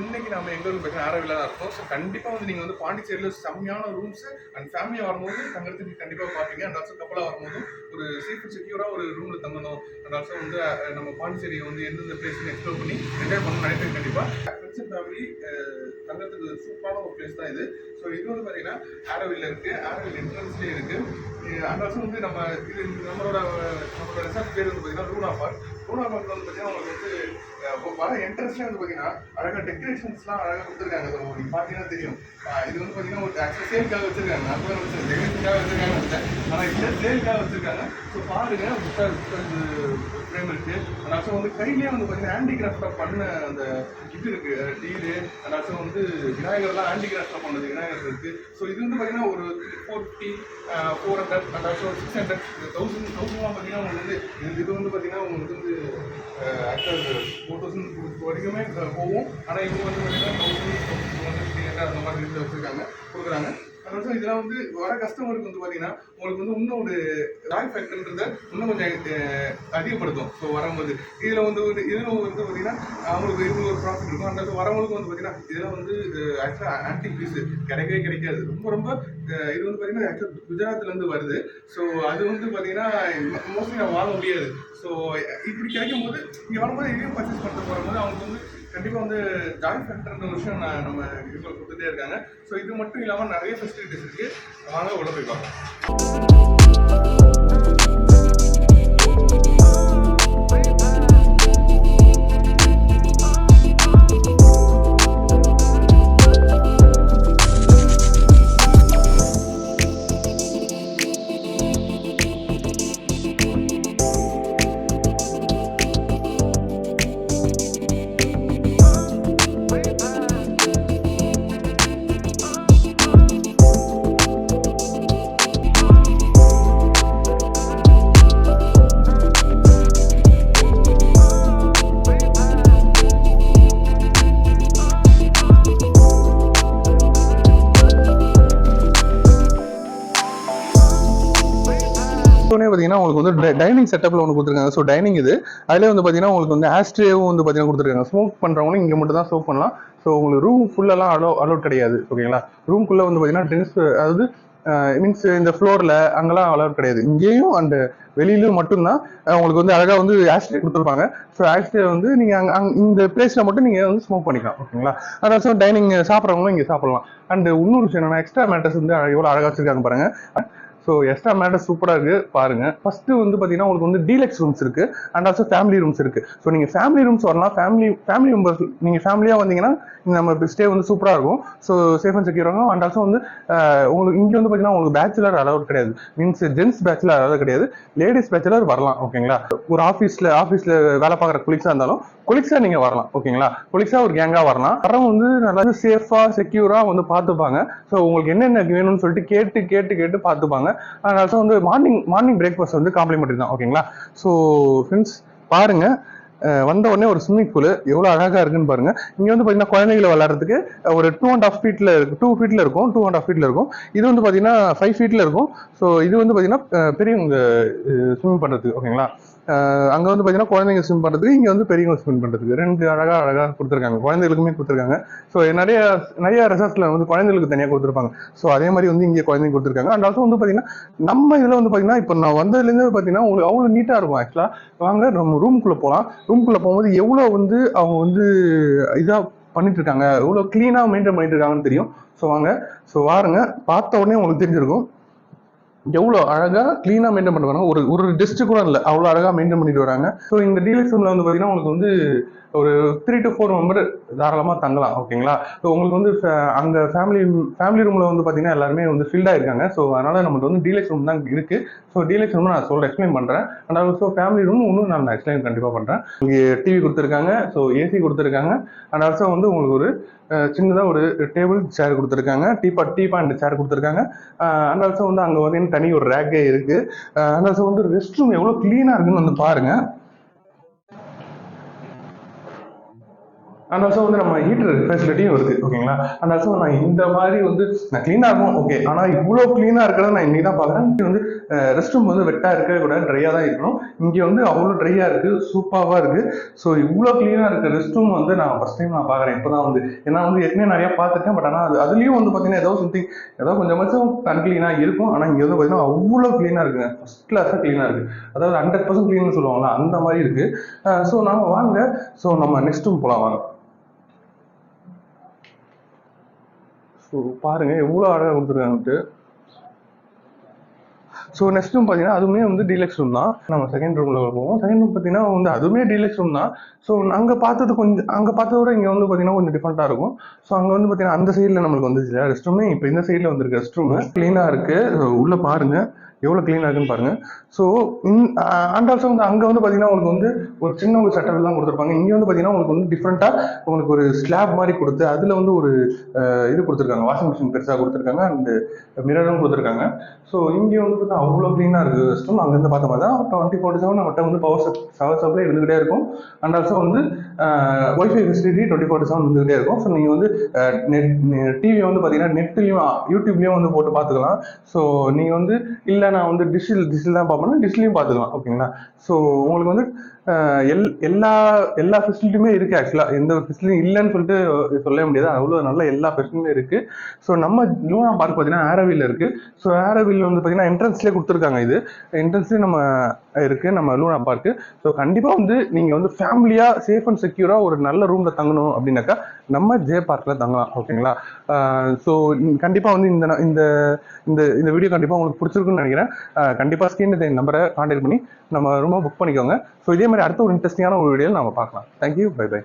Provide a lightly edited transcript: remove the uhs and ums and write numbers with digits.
இன்னைக்கு நம்ம எங்க ரூம் பார்த்தீங்கன்னா ஆரோவில தான் இருக்கோம். ஸோ கண்டிப்பா வந்து நீங்க வந்து பாண்டிச்சேரியில் செம்மையான ரூம்ஸ் அண்ட் ஃபேமிலியாக வரும்போது தங்குறதுக்கு கண்டிப்பாக பார்ப்பீங்க. அண்ட் ஆல்சோ கப்பலாக வரும்போது ஒரு சேஃப் செக்யூராக ஒரு ரூம்ல தங்கணும். அண்ட் ஆல்சோ வந்து நம்ம பாண்டிச்சேரியை வந்து எந்தெந்த பிளேஸ்னு எக்ஸ்ப்ளோர் பண்ணி என்ஜாய் பண்ணணும் நினைப்பேன். கண்டிப்பாக ஃப்ரெண்ட்ஸ் அண்ட் ஃபேமிலி தங்கறதுக்கு சூப்பரான ஒரு பிளேஸ் தான் இது. ஸோ இது வந்து பார்த்தீங்கன்னா ஆரோவில் இருக்கு. ஆரோவில் என்ட்ரன்ஸ்லேயே இருக்கு. அண்ட் ஆல்சோ வந்து நம்மளோட ரிசார்ட் பேர் வந்து பார்த்தீங்கன்னா லூனா பார்க். லூனா பார்க் வந்து பார்த்தீங்கன்னா உங்களுக்கு வந்து வர என்ட்ரன்ஸ்லேயே வந்து பார்த்தீங்கன்னா அழகாக டெக்கரேஷன்ஸ்லாம் அழகாக கொடுத்துருக்காங்க. நீங்கள் பார்த்தீங்கன்னா தெரியும். இது வந்து பார்த்தீங்கன்னா ஒரு ஆக்சுவலாக சேலுக்காக வச்சிருக்காங்க. நான் கூட வந்து டெக்கரேஷனுக்காக வச்சிருக்காங்க, ஆனால் இல்லை சேலுக்காக வச்சிருக்காங்க. ஸோ பாருங்க ஃப்ரேம் இருக்கு. அண்ட் ஆல்சோ வந்து கையிலேயே வந்து பார்த்தீங்கன்னா ஹேண்டிகிராஃப்டாக பண்ண அந்த இது இருக்கு டீரு. அண்ட் ஆல்சோ வந்து விநாயகர்லாம் ஹேண்டிகிராஃப்டாக பண்ணது விநாயகர் இருக்கு. ஸோ இது வந்து பார்த்தீங்கன்னா ஒரு 450, 400 அண்ட் ஆல்சோ 600, 1000 பார்த்தீங்கன்னா உங்களுக்கு வந்து இது வந்து பார்த்தீங்கன்னா உங்களுக்கு வந்து ஆக்சுவல் 4000 வரைக்குமே போகும். ஆனால் இவங்க வந்து பார்த்தீங்கன்னா 1000 அந்த மாதிரி இதில் வச்சுருக்காங்க கொடுக்குறாங்க. அதனால இதெல்லாம் வந்து வர கஸ்டமருக்கு வந்து பார்த்தீங்கன்னா உங்களுக்கு வந்து இன்னும் ஒரு ராய் ஃபேக்டர்ன்றதை இன்னும் கொஞ்சம் அதிகப்படுத்தும். ஸோ வரும்போது இதில் வந்து பார்த்தீங்கன்னா அவங்களுக்கு இது ஒரு ப்ராஃபிட் இருக்கும். அந்த வரவங்களுக்கு வந்து பார்த்தீங்கன்னா இதெல்லாம் வந்து ஆக்சுவலாக ஆன்டிக் பீஸ் கிடைக்கவே கிடைக்காது. ரொம்ப இது வந்து பார்த்தீங்கன்னா ஆக்சுவல் குஜராத்லேருந்து வருது. ஸோ அது வந்து பார்த்தீங்கன்னா மோஸ்ட்லி நான் வாங்க முடியாது. ஸோ இப்படி கிடைக்கும் போது இங்கே வரும்போது இதையும் பர்ச்சேஸ் பண்ணிட்டு போகும்போது அவங்களுக்கு வந்து கண்டிப்பாக வந்து ஜாய் ஃபேக்டர்ன்ற ஒரு விஷயம் நம்ம இதில் கொடுத்துட்டே இருக்காங்க. ஸோ இது மட்டும் இல்லாமல் நிறைய ஃபெசிலிட்டிஸ் இருக்குது. வாங்க உள்ள போய் பார்க்கலாம். பார்த்தீங்கன்னா உங்களுக்கு வந்து டைனிங் செட்டப்ல ஒன்று கொடுத்துருக்காங்க. ஸோ டைனிங் இது அதிலே வந்து பார்த்தீங்கன்னா உங்களுக்கு வந்து ஆஸ்ட்ரேவும் வந்து பார்த்தீங்கன்னா கொடுத்துருக்காங்க. ஸ்மோக் பண்ணுறவங்களும் இங்கே மட்டும் தான் ஸ்மோக் பண்ணலாம். ஸோ உங்களுக்கு ரூம் ஃபுல்லெல்லாம் அலோட் கிடையாது. ஓகேங்களா? ரூம்குள்ளே வந்து பார்த்தீங்கன்னா ட்ரிங்க்ஸ், அதாவது மீன்ஸ் இந்த ஃப்ளோரில் அங்கெல்லாம் அலோட் கிடையாது. இங்கேயும் அண்ட் வெளியிலும் மட்டும்தான் உங்களுக்கு வந்து அழகாக வந்து ஆஸ்ட்ரே கொடுத்துருப்பாங்க. ஸோ ஆஸ்ட்ரே வந்து நீங்கள் இந்த பிளேஸில் மட்டும் நீங்கள் வந்து ஸ்மோக் பண்ணிக்கலாம். ஓகேங்களா? அதாவது டைனிங் சாப்பிட்றவங்களும் இங்கே சாப்பிடலாம். அண்ட் இன்னொரு விஷயம் என்னன்னா, எக்ஸ்ட்ரா மேட்டர்ஸ் வந்து எவ்வளோ அழகாக வச்சிருக்காங்க பாருங்க. ஸோ எக்ஸ்ட்ரா மேட்டர் சூப்பராக இருக்குது பாருங்க. ஃபர்ஸ்ட் வந்து பார்த்தீங்கன்னா உங்களுக்கு வந்து டீலக்ஸ் ரூம்ஸ் இருக்கு அண்ட் ஆல்சோ ஃபேமிலி ரூம்ஸ் இருக்கு. ஸோ நீங்கள் ஃபேமிலி ரூம்ஸ் வரலாம். ஃபேமிலி மெம்பர்ஸ் நீங்கள் ஃபேமிலியாக வந்தீங்கன்னா நம்ம ஸ்டே வந்து சூப்பராக இருக்கும். ஸோ சேஃப் அண்ட் செக்யூர் ஆகும். அண்ட் ஆல்சோ வந்து உங்களுக்கு இங்கே வந்து பார்த்தீங்கன்னா உங்களுக்கு பேச்சுலர் அலவுட் கிடையாது. மீன்ஸ் ஜென்ஸ் பேச்சுலர் அலவுட் கிடையாது. லேடிஸ் பேச்சுலர் வரலாம். ஓகேங்களா? ஒரு ஆஃபீஸில் வேலை பார்க்குற கொலிக்ஸாக இருந்தாலும் கொலிக்ஸா நீங்க வரலாம். ஓகேங்களா? கொலிக்ஸா ஒரு கேங்கா வரலாம். வரவங்க வந்து நல்லா சேஃபா செக்யூரா வந்து பார்த்துப்பாங்க. ஸோ உங்களுக்கு என்னென்ன வேணும்னு சொல்லிட்டு கேட்டு பார்த்துப்பாங்க. அதனால வந்து மார்னிங் பிரேக்ஃபாஸ்ட் வந்து காம்ப்ளிமெண்ட்ரி தான். ஓகேங்களா? ஸோ ஃப்ரெண்ட்ஸ் பாருங்க, வந்த உடனே ஒரு ஸ்விம்மிங் பூல் எவ்வளோ அழகாக இருக்குன்னு பாருங்க. இங்கே வந்து பார்த்தீங்கன்னா குழந்தைகளை விளையாடுறதுக்கு ஒரு 2.5 ஃபீட்ல இருக்கு. 2 ஃபீட்ல இருக்கும். 2.5 ஃபீட்ல இருக்கும். இது வந்து பார்த்தீங்கன்னா 5 ஃபீட்ல இருக்கும். ஸோ இது வந்து பார்த்தீங்கன்னா பெரியவங்க ஸ்விம் பண்ணுறதுக்கு. ஓகேங்களா? அங்கே வந்து பார்த்தீங்கன்னா குழந்தைங்க ஸ்விம் பண்ணுறதுக்கு, இங்கே வந்து பெரியவங்க ஸ்விம் பண்ணுறதுக்கு ரெண்டு அழகாக கொடுத்துருக்காங்க. குழந்தைகளுக்குமே கொடுத்துருக்காங்க. ஸோ நிறைய ரெசார்ட்ஸில் வந்து குழந்தைகளுக்கு தனியாக கொடுத்துருப்பாங்க. ஸோ அதே மாதிரி வந்து இங்கே குழந்தைங்க கொடுத்துருக்காங்க. அண்ட் ஆல்சோ வந்து பார்த்தீங்கன்னா நம்ம இதில் வந்து பார்த்தீங்கன்னா இப்போ நான் வந்ததுலேருந்து பார்த்தீங்கன்னா உங்களுக்கு அவ்வளோ நீட்டாக இருக்கும். ஆக்சுவலாக வாங்க நம்ம ரூம்குள்ளே போகலாம். ரூம்குள்ளே போகும்போது எவ்வளோ வந்து அவங்க வந்து இதாக பண்ணிட்டு இருக்காங்க, எவ்வளோ க்ளீனாக மெயின்டைன் பண்ணிட்டு இருக்காங்கன்னு தெரியும். ஸோ வாங்க, ஸோ வாருங்க, பார்த்த உடனே உங்களுக்கு தெரிஞ்சிருக்கும் எவ்வளோ அழகாக க்ளீனாக மெயின்டைன் பண்ணுவாங்க. ஒரு டெஸ்ட்டு கூட இல்லை, அவ்வளோ அழகாக மெயின்டைன் பண்ணிட்டு வராங்க. ஸோ இந்த டீலக்ஸ் ரூமில் வந்து பார்த்தீங்கன்னா உங்களுக்கு வந்து ஒரு 3 to 4 மெம்பர் தாராளமாக தங்கலாம். ஓகேங்களா? ஸோ உங்களுக்கு வந்து அங்கே ஃபேமிலி ரூமில் வந்து பார்த்தீங்கன்னா எல்லாருமே வந்து ஃபில்டாக இருக்காங்க. ஸோ அதனால் நமக்கு வந்து டீலக்ஸ் ரூம் தான் இருக்குது. ஸோ டீலக்ஸ் ரூம் நான் எக்ஸ்பிளைன் பண்ணுறேன். அண்ட் ஆல்சோ ஃபேமிலி ரூம் இன்னும் நான் எக்ஸ்பிளைன் கண்டிப்பாக பண்ணுறேன். உங்களுக்கு டிவி கொடுத்துருக்காங்க. ஸோ ஏசி கொடுத்துருக்காங்க. அண்ட் ஆல்சோ வந்து உங்களுக்கு ஒரு சின்னதாக ஒரு டேபிள் சேர் கொடுத்துருக்காங்க. டீ பாயிண்ட் சேர் கொடுத்துருக்காங்க. அண்ட் ஆல்சோ வந்து அங்கே வந்து தனி ஒரு ரேக்கே இருக்குது. அண்ட் ஆல்சோ வந்து ரெஸ்ட் ரூம் எவ்வளோ க்ளீனாக இருக்குன்னு வந்து பாருங்கள். அண்ட் ஆல்சோ வந்து நம்ம ஹீட்டர் ஃபெசிலிட்டியும் இருக்குது ஓகேங்களா. அண்ட் ஆல்சோ நான் இந்த மாதிரி வந்து நான் க்ளீனாக இருக்கும் ஓகே, ஆனால் இவ்வளோ க்ளீனாக இருக்கிறத நான் இன்னைக்கு தான் பார்க்குறேன். இங்கே வந்து ரெஸ்ட் ரூம் வந்து வெட்டாக இருக்கவே கூடாது, ட்ரையாக தான் இருக்கணும். இங்கே வந்து அவ்வளோ ட்ரையாக இருக்குது, சூப்பராக இருக்குது. ஸோ இவ்வளோ க்ளீனாக இருக்க ரெஸ்ட் ரூம் வந்து நான் ஃபஸ்ட் டைம் நான் பார்க்குறேன் இப்போ தான் வந்து. ஏன்னா வந்து ஏற்கனவே நிறையா பார்த்துருக்கேன், பட் ஆனால் அதுலேயும் வந்து பார்த்தீங்கன்னா ஏதோ சம்திங் ஏதோ கொஞ்சமாச்சும் அன்க்ளீனாக இருக்கும். ஆனால் இங்கே வந்து பார்த்தீங்கன்னா அவ்வளோ க்ளீனாக இருக்குங்க, ஃபஸ்ட் கிளாஸாக க்ளீனாக இருக்குது. அதாவது 100% க்ளீன்னு சொல்லுவாங்களா அந்த மாதிரி இருக்குது. ஸோ நம்ம வாங்க, ஸோ நம்ம நெக்ஸ்ட் ரூம் போகலாம் வாங்க. ஸோ பாருங்க எவ்வளோ அழகாக கொடுத்துருக்காங்கன்ட்டு. ஸோ நெக்ஸ்ட் ரூம் பார்த்தீங்கன்னா அதுவுமே வந்து டீலக்ஸ் ரூம் தான். நம்ம செகண்ட் ரூமில் போவோம். செகண்ட் ரூம் பார்த்தீங்கன்னா வந்து அதுவுமே டீலக்ஸ் ரூம் தான். ஸோ அங்கே பார்த்தது கொஞ்சம் அங்கே பார்த்தத விட இங்கே வந்து பார்த்தீங்கன்னா கொஞ்சம் டிஃப்ரெண்ட்டாக இருக்கும். ஸோ அங்கே வந்து பார்த்தீங்கன்னா அந்த சைடில் நம்மளுக்கு வந்துச்சு ரெஸ்ட் ரூமே, இப்போ இந்த சைடில் வந்துருக்கு ரெஸ்ட் ரூமு. க்ளீனாக இருக்குது, உள்ளே பாருங்கள் எவ்வளோ க்ளீனாக இருக்குன்னு பாருங்கள். ஸோ அண்ட் ஆல்சோ வந்து அங்கே வந்து பார்த்தீங்கன்னா உங்களுக்கு வந்து ஒரு சின்ன ஒரு செட்டப் தான் கொடுத்துருப்பாங்க. இங்கே வந்து பார்த்தீங்கன்னா உங்களுக்கு வந்து டிஃப்ரெண்ட்டாக உங்களுக்கு ஒரு ஸ்லாப் மாதிரி கொடுத்து அதில் வந்து ஒரு இது கொடுத்துருக்காங்க, வாஷிங் மிஷின் பெருசாக கொடுத்துருக்காங்க, அண்ட் மிரரும் கொடுத்துருக்காங்க. ஸோ இங்கே வந்து பார்த்தா அவ்வளோ க்ளீனாக இருக்குது ரெஸ்ட் ரூம். அங்கேருந்து பார்த்த மாதிரி தான் 24/7 நம்மகிட்ட வந்து பவர் சப்ளை இருந்துகிட்டே இருக்கும். அண்ட் ஆல்சோ வந்து ஒய்ஃபை ஃபெசிலிட்டி 24/7 இருந்துகிட்டே இருக்கும். ஸோ நீங்கள் வந்து டிவி வந்து பார்த்தீங்கன்னா நெட்லையும் யூடியூப்லேயும் வந்து போட்டு பார்த்துக்கலாம். ஸோ நீங்கள் வந்து இல்லை நான் வந்து டிஷ்ஷில் தான் பார்ப்பேன்னா டிஷ்லையும் பார்த்துக்கலாம் ஓகேங்களா. ஸோ உங்களுக்கு வந்து எல்லா ஃபெசிலிட்டியுமே இருக்குது. ஆக்சுவலாக எந்த ஃபெசிலிட்டியும் இல்லைன்னு சொல்லிட்டு சொல்ல முடியாது, அவ்வளோ நல்ல எல்லா ஃபெசிலிட்டியுமே இருக்குது. ஸோ நம்ம லூனா பார்க் பார்த்தீங்கன்னா ஆரோவில் இருக்குது. ஸோ ஆரோவில் வந்து பார்த்தீங்கன்னா என்ட்ரன்ஸ்லேயே கொடுத்துருக்காங்க. இது என்ட்ரன்ஸ்லேயே நம்ம இருக்குது நம்ம லூனா பார்க்கு. ஸோ கண்டிப்பாக வந்து நீங்கள் வந்து ஃபேமிலியாக சேஃப் அண்ட் செக்யூராக ஒரு நல்ல ரூமில் தங்கணும் அப்படின்னாக்கா நம்ம ஜே பார்க்கில் தங்கலாம் ஓகேங்களா. ஸோ கண்டிப்பாக வந்து இந்த வீடியோ கண்டிப்பாக உங்களுக்கு பிடிச்சிருக்குன்னு நினைக்கிறேன். கண்டிப்பாக ஸ்க்ரீனில் நம்பரை கான்டாக்ட் பண்ணி நம்ம ரூமை புக் பண்ணிக்கோங்க. ஸோ இதே மாதிரி அடுத்த ஒரு இன்ட்ரெஸ்டிங்கான ஒரு வீடியோவில் நம்ம பார்க்கலாம். Thank you, bye by.